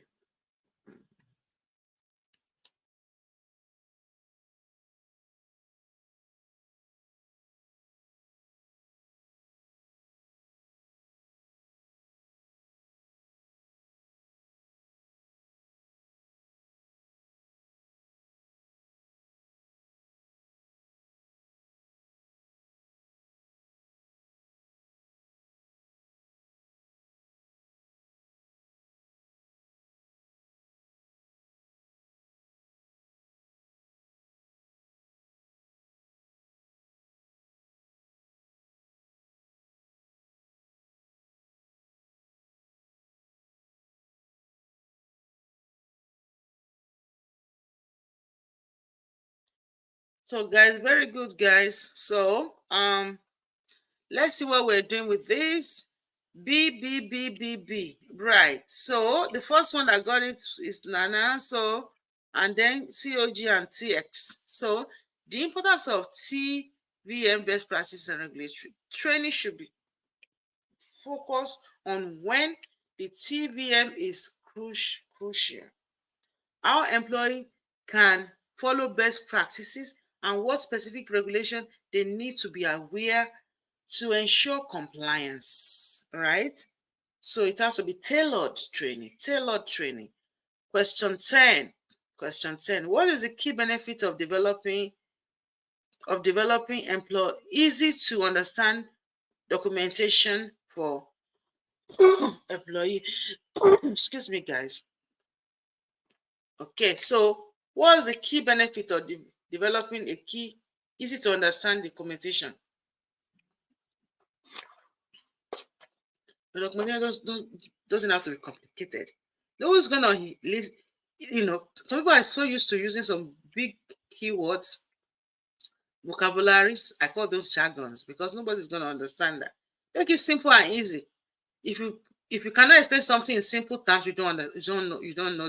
So guys, very good guys. So let's see what we're doing with this. B. Right. So the first one that got it is Nana. So and then COG and TX. So the importance of TVM best practices and regulatory training should be focused on when the TVM is crucial. Our employee can follow best practices and what specific regulation they need to be aware to ensure compliance, right? So it has to be tailored training. Question 10. What is the key benefit of developing employee easy to understand documentation for employee. Excuse me, guys. Okay, so what is the key benefit of developing a key, easy to understand documentation? The documentation doesn't have to be complicated. Who's gonna list, some people are so used to using some big keywords, vocabularies. I call those jargons because nobody's gonna understand that. Make it simple and easy. If you cannot explain something in simple terms, you don't know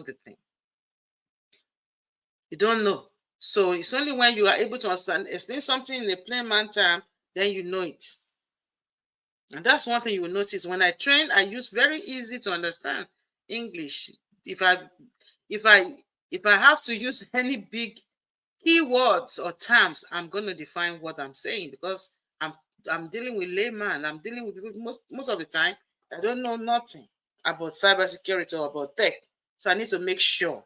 the thing. You don't know. So it's only when you are able to explain something in a plain man term, then you know it. And that's one thing you will notice. When I train, I use very easy to understand English. If I have to use any big keywords or terms, I'm going to define what I'm saying because I'm dealing with layman. I'm dealing with people most of the time. I don't know nothing about cybersecurity or about tech. So I need to make sure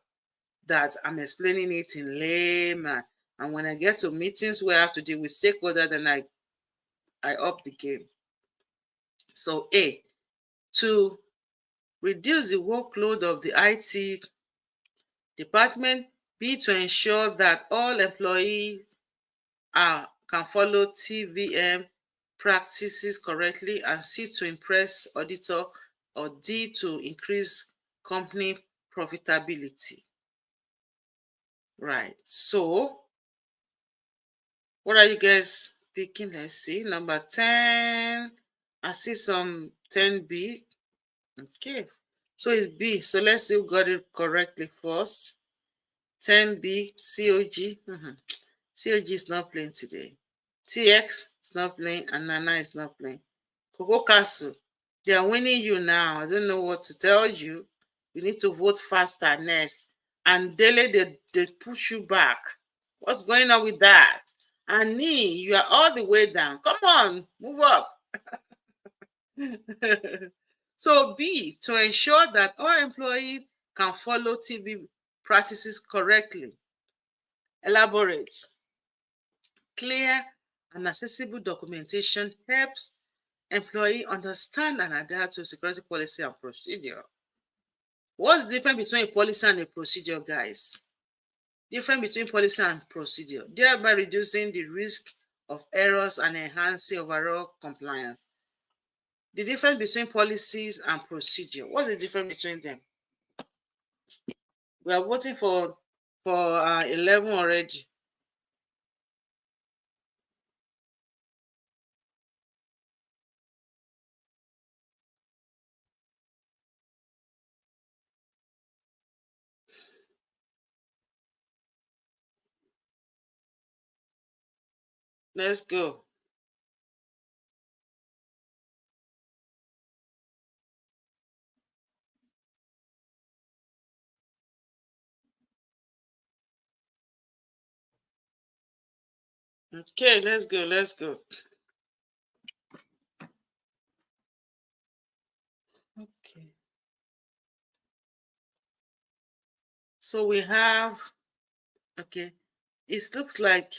that I'm explaining it in layman. And when I get to meetings where I have to deal with stakeholders, then I up the game. So A, to reduce the workload of the IT department. B, to ensure that all employees can follow TVM practices correctly. And C, to impress auditor. Or D, to increase company profitability. Right. So what are you guys picking? Let's see. Number 10. I see some 10B. Okay. So it's B. So let's see who got it correctly first. 10B, COG. COG is not playing today. TX is not playing, and Nana is not playing. Coco Castle, they are winning you now. I don't know what to tell you. You need to vote faster next. And Dele, they push you back. What's going on with that? And me, you are all the way down. Come on, move up. So B, to ensure that all employees can follow TV practices correctly. Elaborate. Clear and accessible documentation helps employee understand and adapt to security policy and procedure. What's the difference between a policy and a procedure, guys? Difference between policy and procedure, thereby reducing the risk of errors and enhancing overall compliance. The difference between policies and procedure, what's the difference between them? We are voting for 11 already. Let's go. Okay, let's go. Let's go. Okay. So we have, okay, it looks like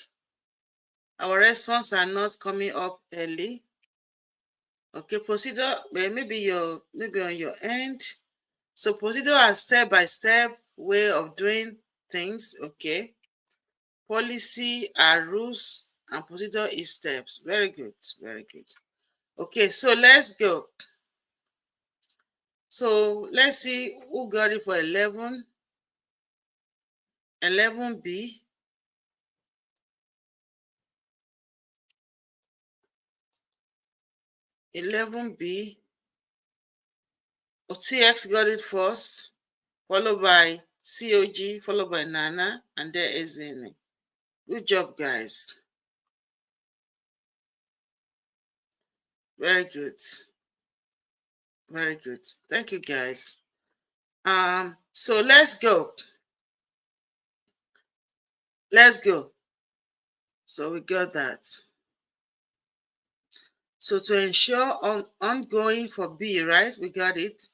our response are not coming up early. Okay, procedure, maybe on your end. So procedure are step-by-step way of doing things, okay? Policy are rules and procedure is steps. Very good, very good. Okay, so let's go. So let's see who got it for 11. 11B. 11B. TX got it first, followed by COG, followed by Nana, and then Ezene. Good job, guys. Very good. Very good. Thank you, guys. So let's go. Let's go. So we got that. So to ensure ongoing for B, right? We got it.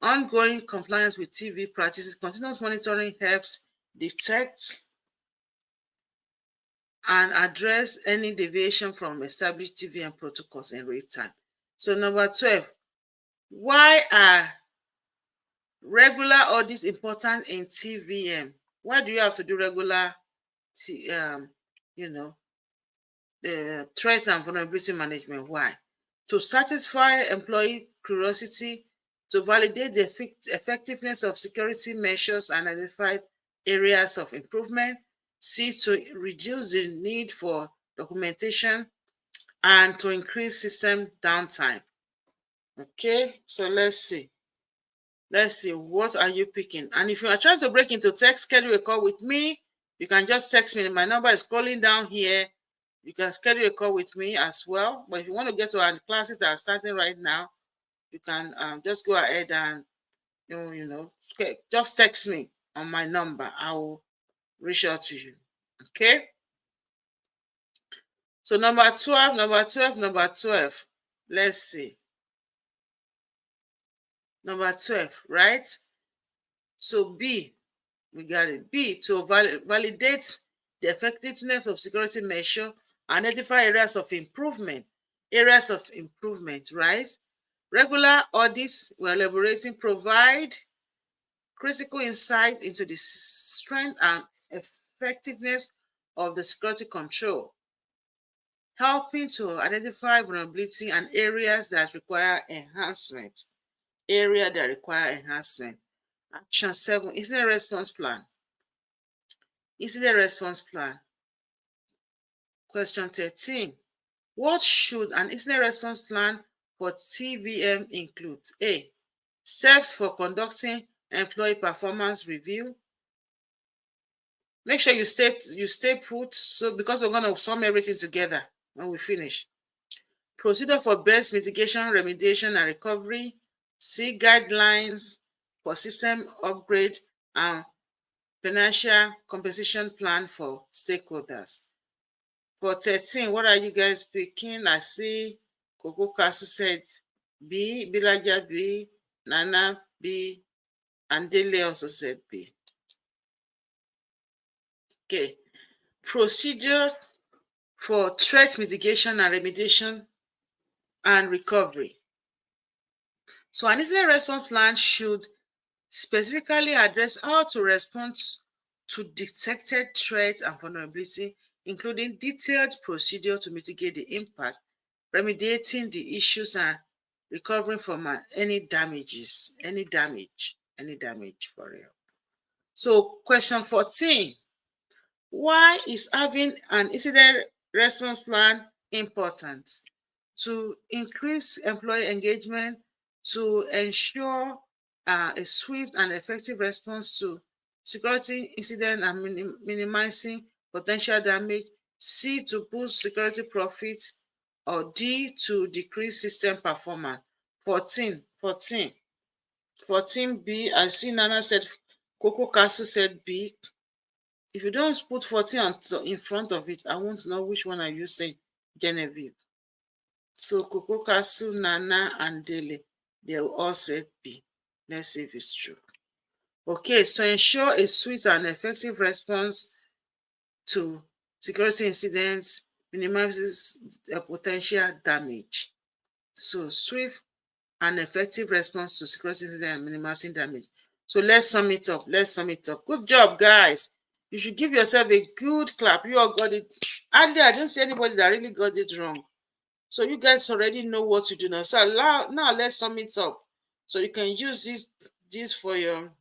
Ongoing compliance with TV practices, continuous monitoring helps detect and address any deviation from established TVM protocols in real time. So number 12, Why are regular audits important in TVM? Why do you have to do regular, you know, the threat and vulnerability management? Why? To satisfy employee curiosity, to validate the effectiveness of security measures and identify areas of improvement. C, to reduce the need for documentation and to increase system downtime. Okay, so let's see. Let's see, what are you picking? And if you are trying to break into text, schedule a call with me. You can just text me. My number is scrolling down here. You can schedule a call with me as well. But if you want to get to our classes that are starting right now, you can just go ahead and just text me on my number. I will reach out to you. Okay. So number 12. Let's see. Number 12, right? So B, we got it. B, to validate the effectiveness of security measure, identify areas of improvement. Areas of improvement, right? Regular audits we're elaborating provide critical insight into the strength and effectiveness of the security control, helping to identify vulnerability and areas that require enhancement. Action 7, incident response plan. Incident response plan. Question 13. What should an incident response plan for TVM include? A. Steps for conducting employee performance review. Make sure you stay put, so because we're going to sum everything together when we finish. Procedure for best mitigation, remediation, and recovery. C. Guidelines for system upgrade and financial compensation plan for stakeholders. For 13, what are you guys picking? I see Coco Castle said B, Bilaja B, Nana B, and Dele also said B. Okay. Procedure for threat mitigation and remediation and recovery. So an incident response plan should specifically address how to respond to detected threats and vulnerability, including detailed procedure to mitigate the impact, remediating the issues, and recovering from any damage for real. So question 14, why is having an incident response plan important? To increase employee engagement, to ensure a swift and effective response to security incident and minimizing potential damage. C, to boost security profits, or D, to decrease system performance. 14B, I see Nana said, Coco Castle said B. If you don't put 14 in front of it, I want to know which one are you saying, Genevieve. So Coco Castle, Nana, and Dele, they all said B. Let's see if it's true. Okay, so ensure a swift and effective response to security incidents minimizes potential damage. So swift and effective response to security incidents and minimizing damage. So let's sum it up. Good job, guys. You should give yourself a good clap. You all got it. Hardly, I don't see anybody that really got it wrong. So you guys already know what to do now. So now let's sum it up. So you can use this for your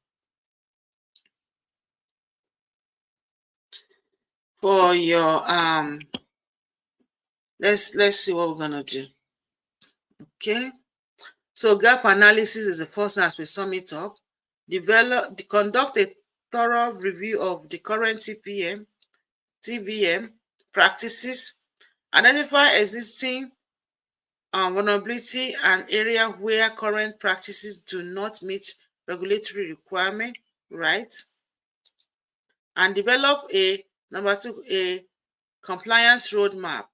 let's see what we're gonna do. Okay. So gap analysis is the first one as we sum it up. Conduct a thorough review of the current TVM practices. Identify existing vulnerability and area where current practices do not meet regulatory requirement, right? And develop number 2, a compliance roadmap,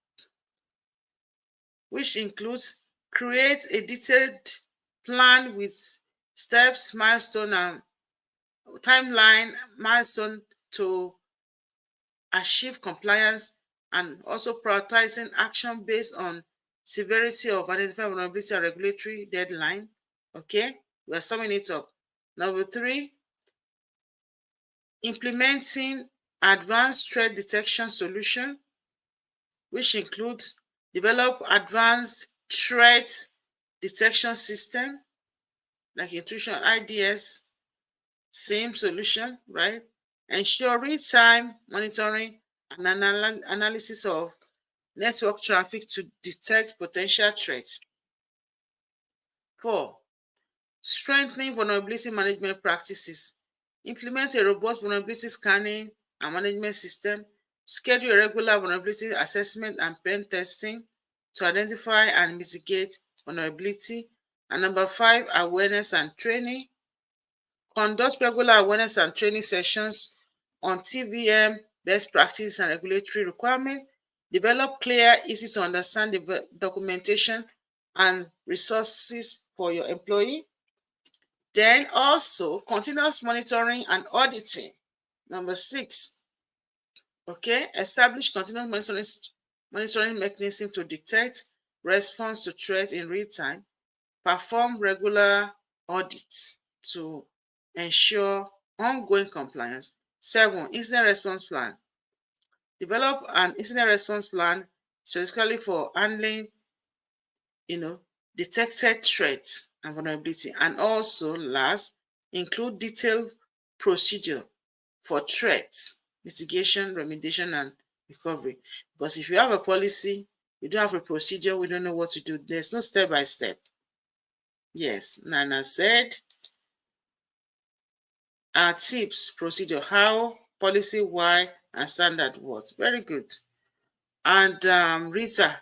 which includes create a detailed plan with steps, milestone, and timeline milestone to achieve compliance, and also prioritizing action based on severity of identified vulnerability and regulatory deadline. Okay, we're summing it up. Number 3, implementing advanced threat detection solution, which includes develop advanced threat detection system like intrusion IDS, same solution, right? Ensure real-time monitoring and analysis of network traffic to detect potential threats. 4, strengthening vulnerability management practices. Implement a robust vulnerability scanning and management system. Schedule a regular vulnerability assessment and pen testing to identify and mitigate vulnerability. And number 5, awareness and training. Conduct regular awareness and training sessions on TVM, best practice and regulatory requirements. Develop clear, easy to understand documentation and resources for your employee. Then also continuous monitoring and auditing. Number 6, okay, establish continuous monitoring mechanism to detect response to threats in real time. Perform regular audits to ensure ongoing compliance. 7, incident response plan. Develop an incident response plan specifically for handling, detected threats and vulnerability. And also, last, include detailed procedure for threats, mitigation, remediation, and recovery. Because if you have a policy, you don't have a procedure, we don't know what to do. There's no step by step. Yes, Nana said, our tips, procedure, how, policy, why, and standard what. Very good. And Rita,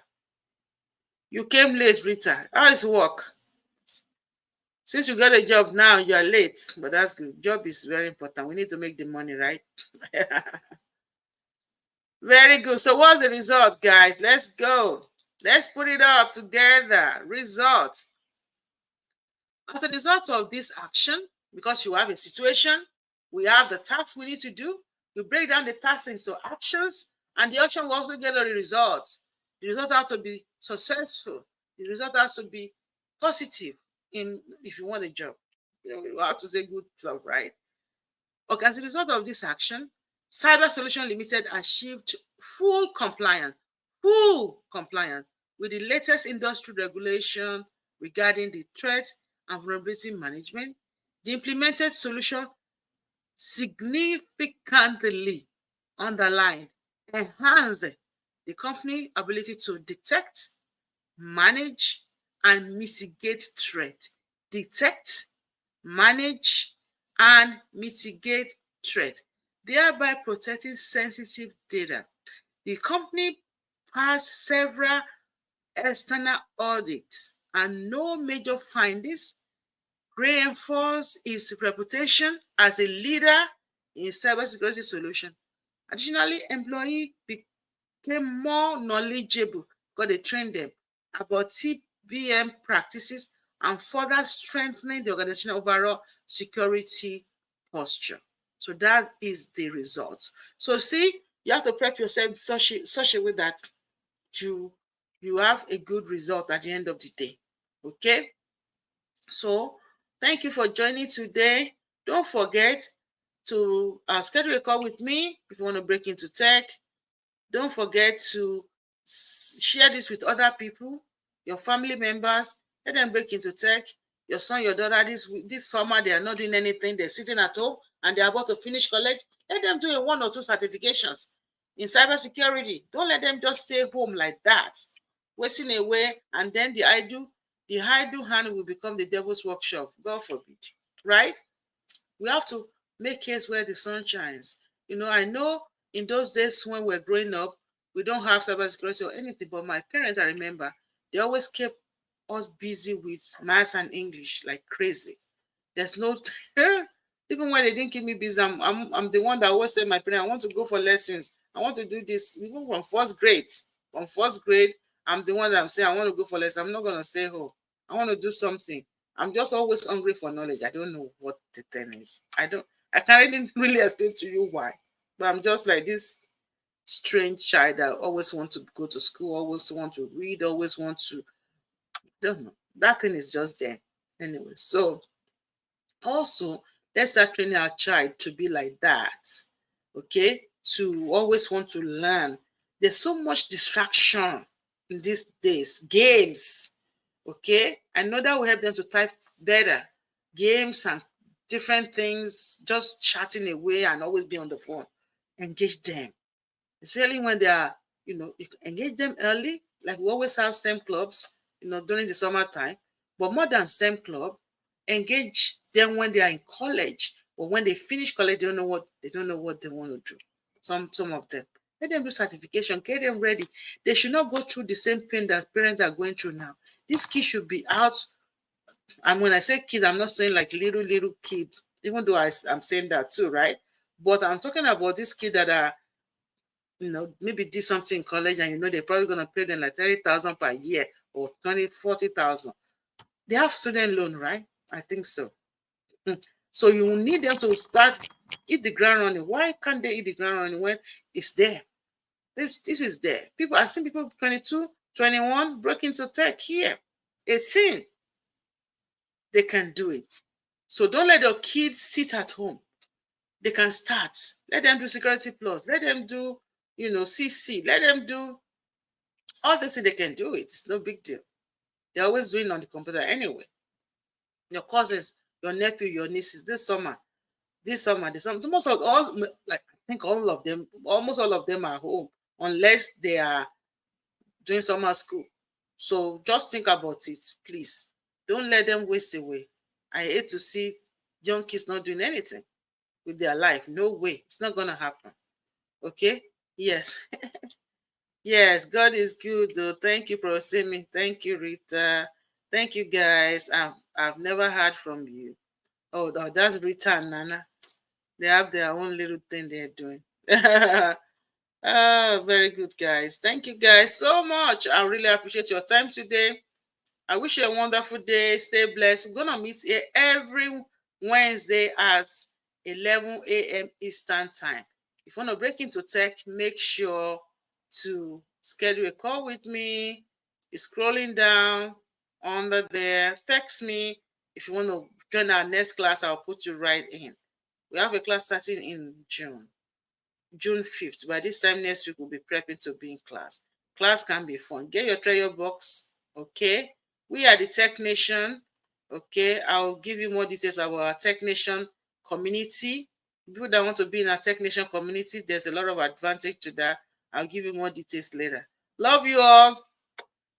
you came late, Rita. How is work? Since you got a job now, you are late, but that's good. Job is very important. We need to make the money, right? Very good. So what's the result, guys? Let's go. Let's put it up together. Result. As a result of this action, because you have a situation, we have the tasks we need to do. We break down the tasks into actions, and the action will also get a result. The result has to be successful. The result has to be positive if you want a job. You have to say good stuff, right? Okay, as a result of this action, Cyber Solution Limited achieved full compliance with the latest industry regulation regarding the threat and vulnerability management. The implemented solution significantly enhanced the company's ability to detect, manage, and mitigate threat. Detect, manage, and mitigate threat, thereby protecting sensitive data. The company passed several external audits and no major findings reinforce its reputation as a leader in cybersecurity solution. Additionally, employees became more knowledgeable because they trained them about TVM practices and further strengthening the organizational overall security posture. So that is the result. So see, you have to prep yourself in such a way that you have a good result at the end of the day. Okay? So thank you for joining today. Don't forget to schedule a call with me if you want to break into tech. Don't forget to share this with other people, your family members. Let them break into tech. Your son, your daughter, this summer, they are not doing anything. They're sitting at home and they're about to finish college. Let them do 1 or 2 certifications in cybersecurity. Don't let them just stay home like that, wasting away, and then the idle hand will become the devil's workshop. God forbid, right? We have to make case where the sun shines. I know in those days when we're growing up, we don't have cybersecurity or anything, but my parents, I remember, they always kept us busy with maths and English like crazy. There's no, even when they didn't keep me busy, I'm the one that always said my parents, I want to go for lessons. I want to do this, even from first grade. From first grade, I'm the one that I'm saying, I want to go for lessons. I'm not going to stay home. I want to do something. I'm just always hungry for knowledge. I don't know what the thing is. I can't really explain to you why. But I'm just like this strange child that always want to go to school, always want to read, always want to, I don't know. That thing is just there. Anyway, so also let's start training our child to be like that. Okay, to always want to learn. There's so much distraction in these days. Games. Okay, I know that will help them to type better. Games and different things, just chatting away and always be on the phone. Engage them, especially when they are, you can engage them early. Like we always have STEM clubs, during the summertime. But more than STEM club, engage them when they are in college or when they finish college. They don't know what they want to do. Some of them. Let them do certification, get them ready. They should not go through the same pain that parents are going through now. These kids should be out. And when I say kids, I'm not saying like little kids, even though I'm saying that too, right? But I'm talking about these kids that are, maybe did something in college, and they're probably going to pay them like 30,000 per year or 40,000. They have student loan, right? I think so. So you need them to start hit the ground running. Why can't they hit the ground running when it's there? This is there. I've seen people 22, 21 break into tech here. 18. They can do it. So don't let your kids sit at home. They can start. Let them do Security Plus. Let them do, CC. Let them do all this. They can do it. It's no big deal. They're always doing on the computer anyway. Your cousins, your nephew, your nieces, this summer, most of all, like I think all of them, almost all of them are home, unless they are doing summer school. So just think about it, please. Don't let them waste away. I hate to see young kids not doing anything with their life. No way. It's not going to happen. Okay? Yes. Yes, God is good though. Thank you, Professor Temi. Thank you, Rita. Thank you, guys. I've never heard from you. Oh, that's Rita and Nana. They have their own little thing they're doing. Very good, guys. Thank you, guys, so much. I really appreciate your time today. I wish you a wonderful day. Stay blessed. We're gonna meet here every Wednesday at 11 a.m. Eastern Time. If you want to break into tech, make sure to schedule a call with me. It's scrolling down under there. Text me. If you want to join our next class, I'll put you right in. We have a class starting in June 5th. By this time next week, we'll be prepping to be in class. Class can be fun. Get your treasure box, okay? We are the Tech Nation, okay? I'll give you more details about our Tech Nation community. People that want to be in our Tech Nation community, there's a lot of advantage to that. I'll give you more details later. Love you all.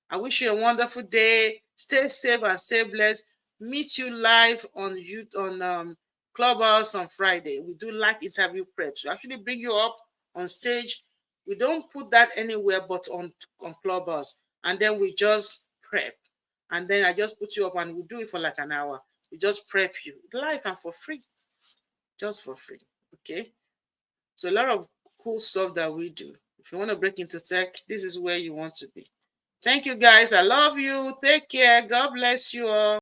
I wish you a wonderful day. Stay safe and stay blessed. Meet you live on Clubhouse on Friday. We do live interview preps. We actually bring you up on stage. We don't put that anywhere but on Clubhouse. And then we just prep. And then I just put you up and we do it for like an hour. We just prep you live and for free. Just for free. Okay? So a lot of cool stuff that we do. If you want to break into tech, this is where you want to be. Thank you, guys. I love you. Take care. God bless you all.